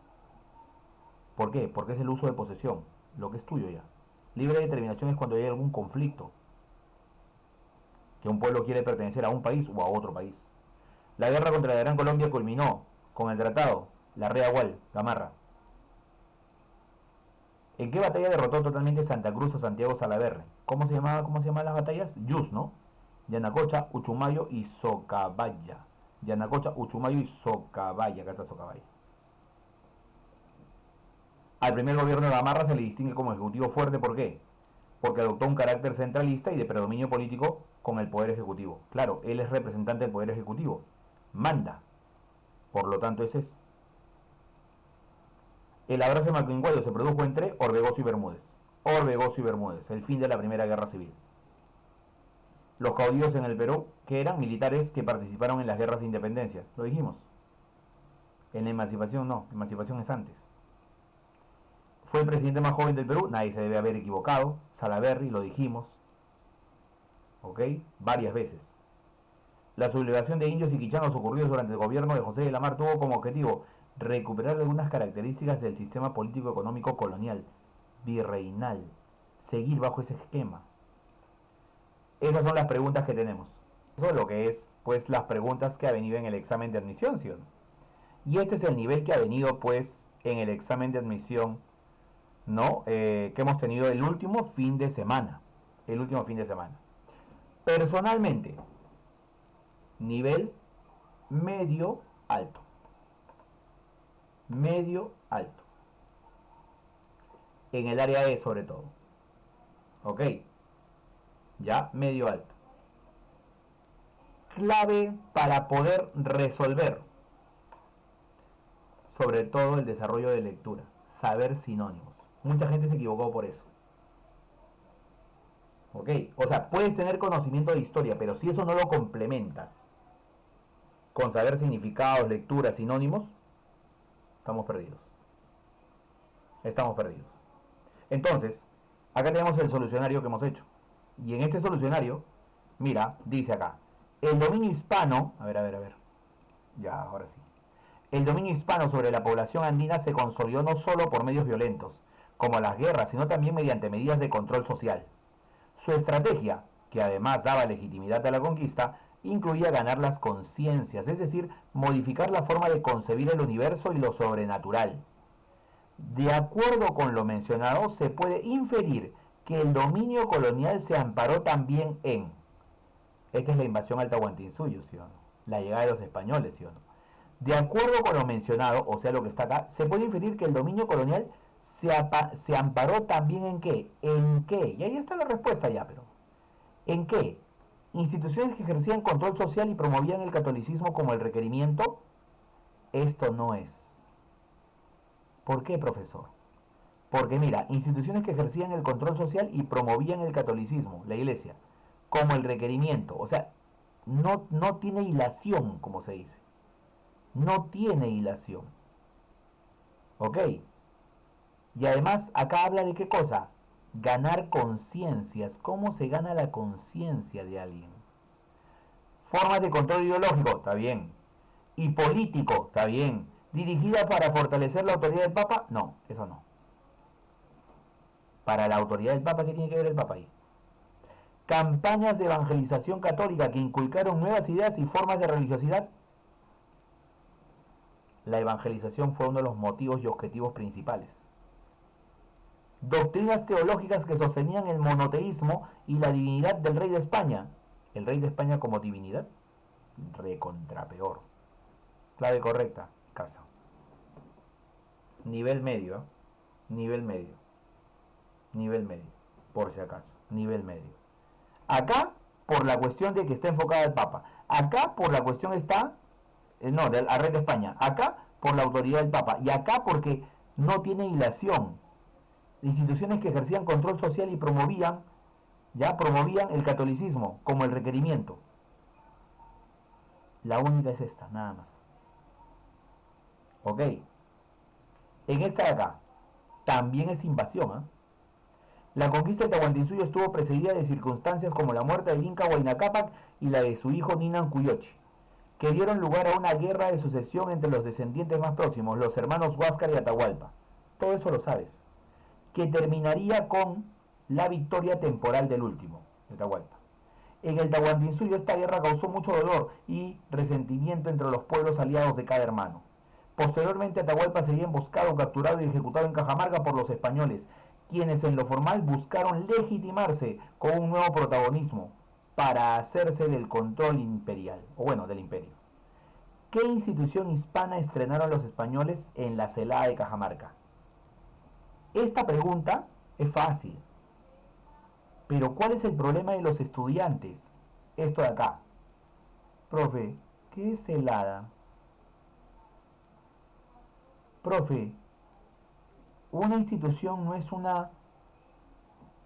¿Por qué? Porque es el uso de posesión. Lo que es tuyo ya. Libre determinación es cuando hay algún conflicto. Que un pueblo quiere pertenecer a un país o a otro país. La guerra contra la Gran Colombia culminó con el tratado La Rea Gamarra. ¿En qué batalla derrotó totalmente Santa Cruz a Santiago Salaverry? ¿Cómo se llamaban las batallas? Yus, ¿no? Yanacocha, Uchumayo y Socabaya. Yanacocha, Uchumayo y Socabaya. Acá está Socabaya. Al primer gobierno de Gamarra se le distingue como ejecutivo fuerte. ¿Por qué? Porque adoptó un carácter centralista y de predominio político con el poder ejecutivo. Claro, él es representante del poder ejecutivo. Manda. Por lo tanto, ese es. El abrazo de Macuinguayo se produjo entre Orbegoso y Bermúdez. Orbegoso y Bermúdez, el fin de la Primera Guerra Civil. Los caudillos en el Perú, que eran militares que participaron en las guerras de independencia. Lo dijimos. En la emancipación no, emancipación es antes. Fue el presidente más joven del Perú, nadie se debe haber equivocado. Salaverry, lo dijimos. ¿Ok? Varias veces. La sublevación de indios y quichanos ocurridos durante el gobierno de José de la Mar tuvo como objetivo recuperar algunas características del sistema político-económico colonial, virreinal, seguir bajo ese esquema. Esas son las preguntas que tenemos. Eso es lo que es, pues, las preguntas que ha venido en el examen de admisión, ¿sí o no? Y este es el nivel que ha venido, pues, en el examen de admisión, ¿no? Que hemos tenido el último fin de semana. El último fin de semana. Personalmente, nivel medio alto. Medio alto. En el área E sobre todo. ¿Ok? Ya, medio alto. Clave para poder resolver. Sobre todo el desarrollo de lectura. Saber sinónimos. Mucha gente se equivocó por eso. ¿Ok? O sea, puedes tener conocimiento de historia, pero si eso no lo complementas con saber significados, lecturas, sinónimos, estamos perdidos. Estamos perdidos. Entonces, acá tenemos el solucionario que hemos hecho. Y en este solucionario, mira, dice acá, el dominio hispano, a ver, ya, ahora sí. El dominio hispano sobre la población andina se consolidó no solo por medios violentos, como las guerras, sino también mediante medidas de control social. Su estrategia, que además daba legitimidad a la conquista, incluía ganar las conciencias, es decir, modificar la forma de concebir el universo y lo sobrenatural. De acuerdo con lo mencionado, se puede inferir que el dominio colonial se amparó también en... Esta es la invasión al Tahuantinsuyo, ¿sí o no? La llegada de los españoles, ¿sí o no? De acuerdo con lo mencionado, o sea, lo que está acá, se puede inferir que el dominio colonial se amparó también en qué. ¿En qué? Y ahí está la respuesta ya, pero... ¿En qué? Instituciones que ejercían control social y promovían el catolicismo como el requerimiento. Esto no es. ¿Por qué, profesor? Porque mira, instituciones que ejercían el control social y promovían el catolicismo, la iglesia, como el requerimiento. O sea, no tiene hilación, como se dice. No tiene hilación. ¿Ok? Y además acá habla de qué cosa. Ganar conciencias. ¿Cómo se gana la conciencia de alguien? Formas de control ideológico, está bien. Y político, está bien. Dirigida para fortalecer la autoridad del Papa, no, eso no. Para la autoridad del Papa, ¿qué tiene que ver el Papa ahí? Campañas de evangelización católica que inculcaron nuevas ideas y formas de religiosidad. La evangelización fue uno de los motivos y objetivos principales. Doctrinas teológicas que sostenían el monoteísmo y la divinidad del rey de España. El rey de España como divinidad, recontra peor. Clave correcta, casa. Nivel medio, ¿eh? Nivel medio. Nivel medio, por si acaso. Nivel medio. Acá, por la cuestión de que está enfocada el Papa. Acá, por la cuestión está, del rey de España. Acá, por la autoridad del Papa. Y acá, porque no tiene hilación. Instituciones que ejercían control social y promovían el catolicismo como el requerimiento. La única es esta, nada más. Ok. En esta de acá, también es invasión, ¿eh? La conquista de Tahuantinsuyo estuvo precedida de circunstancias como la muerte del Inca Huayna Cápac y la de su hijo Ninan Cuyochi, que dieron lugar a una guerra de sucesión entre los descendientes más próximos, los hermanos Huáscar y Atahualpa. Todo eso lo sabes. Que terminaría con la victoria temporal del último, de Atahualpa. En el Tahuantinsuyo esta guerra causó mucho dolor y resentimiento entre los pueblos aliados de cada hermano. Posteriormente Atahualpa sería emboscado, capturado y ejecutado en Cajamarca por los españoles, quienes en lo formal buscaron legitimarse con un nuevo protagonismo para hacerse del control imperial, o bueno, del imperio. ¿Qué institución hispana estrenaron los españoles en la celada de Cajamarca? Esta pregunta es fácil, pero ¿cuál es el problema de los estudiantes? Esto de acá. Profe, ¿qué es celada? Profe, una institución no es una,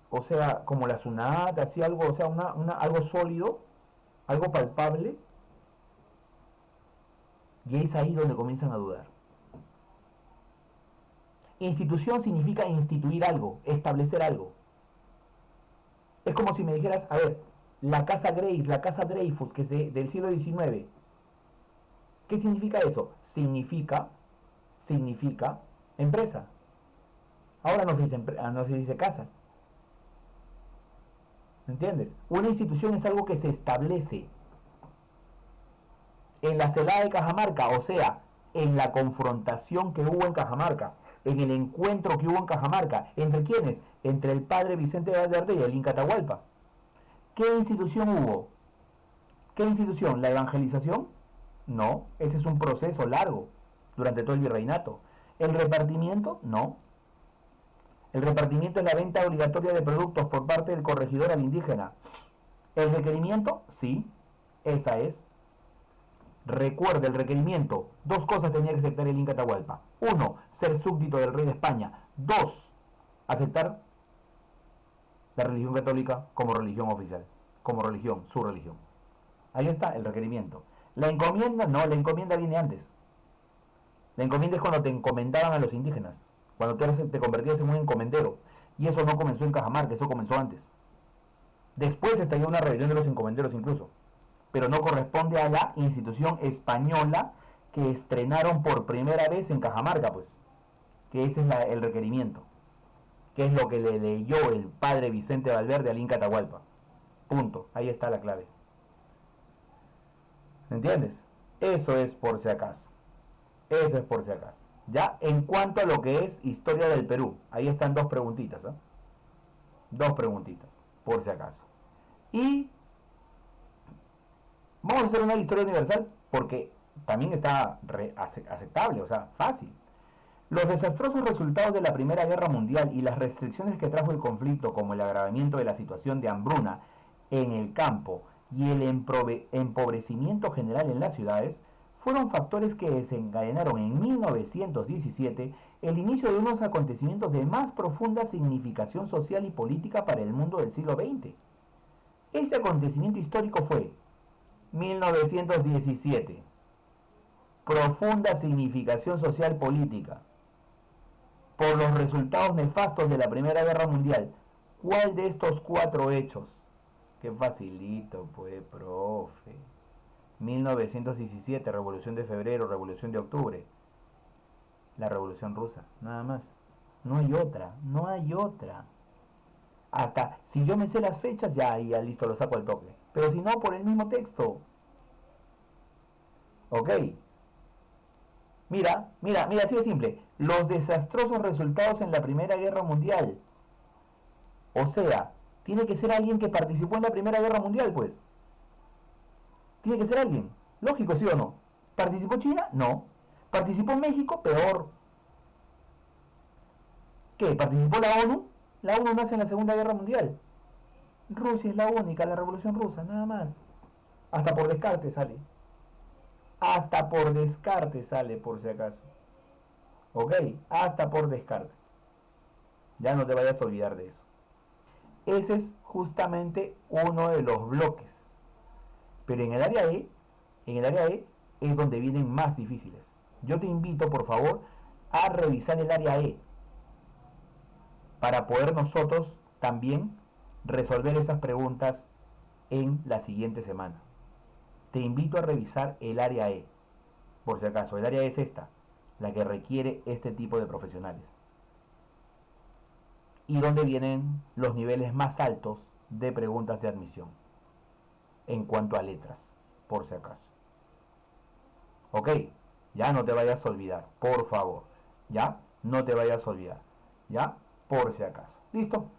o sea, como la SUNAT, así algo, o sea, algo sólido, algo palpable. Y es ahí donde comienzan a dudar. Institución significa instituir algo, establecer algo. Es como si me dijeras, a ver, la casa Grace, la casa Dreyfus, que es del siglo XIX. ¿Qué significa eso? Significa empresa. Ahora no se dice casa. ¿Me entiendes? Una institución es algo que se establece. En la celada de Cajamarca, o sea, en la confrontación que hubo en Cajamarca, en el encuentro que hubo en Cajamarca, ¿entre quiénes? Entre el padre Vicente Valverde y el Inca Atahualpa. ¿Qué institución hubo? ¿Qué institución? ¿La evangelización? No, ese es un proceso largo, durante todo el virreinato. ¿El repartimiento? No. El repartimiento es la venta obligatoria de productos por parte del corregidor al indígena. ¿El requerimiento? Sí, esa es. Recuerda el requerimiento. Dos cosas tenía que aceptar el Inca Atahualpa. 1, ser súbdito del rey de España. 2, aceptar la religión católica como religión oficial, como religión, su religión. Ahí está el requerimiento. La encomienda, no, la encomienda viene antes. La encomienda es cuando te encomendaban a los indígenas, cuando tú te convertías en un encomendero. Y eso no comenzó en Cajamarca, eso comenzó antes. Después estalló una rebelión de los encomenderos incluso, pero no corresponde a la institución española que estrenaron por primera vez en Cajamarca, pues, que ese es el requerimiento, que es lo que le leyó el padre Vicente Valverde al Inca Atahualpa. Punto, ahí está la clave. ¿Entiendes? Eso es por si acaso. Eso es por si acaso. Ya en cuanto a lo que es historia del Perú, ahí están dos preguntitas, ¿eh? Dos preguntitas, por si acaso. Y vamos a hacer una historia universal porque también está aceptable, o sea, fácil. Los desastrosos resultados de la Primera Guerra Mundial y las restricciones que trajo el conflicto, como el agravamiento de la situación de hambruna en el campo y el empobrecimiento general en las ciudades, fueron factores que desencadenaron en 1917 el inicio de unos acontecimientos de más profunda significación social y política para el mundo del siglo XX. Ese acontecimiento histórico fue 1917. Profunda significación social política. Por los resultados nefastos de la Primera Guerra Mundial, ¿cuál de estos 4 hechos? Qué facilito, pues, profe. 1917, Revolución de Febrero, Revolución de Octubre. La Revolución Rusa, nada más. No hay otra, no hay otra. Hasta si yo me sé las fechas, ya listo, lo saco al toque. Pero si no, por el mismo texto. Ok. Mira, así de simple. Los desastrosos resultados en la Primera Guerra Mundial. O sea, tiene que ser alguien que participó en la Primera Guerra Mundial, pues. Tiene que ser alguien. Lógico, ¿sí o no? ¿Participó China? No. ¿Participó México? Peor. ¿Qué? ¿Participó la ONU? La ONU nace en la Segunda Guerra Mundial. Rusia es la única, la Revolución Rusa, nada más. Hasta por descarte sale. Hasta por descarte sale, por si acaso. ¿Ok? Hasta por descarte. Ya no te vayas a olvidar de eso. Ese es justamente uno de los bloques. Pero en el área E es donde vienen más difíciles. Yo te invito, por favor, a revisar el área E para poder nosotros también resolver esas preguntas en la siguiente semana. Te invito a revisar el área E, por si acaso. El área E es esta, la que requiere este tipo de profesionales. Y donde vienen los niveles más altos de preguntas de admisión en cuanto a letras, por si acaso. Ok, ya no te vayas a olvidar, por favor. Ya, no te vayas a olvidar. Ya, por si acaso. ¿Listo?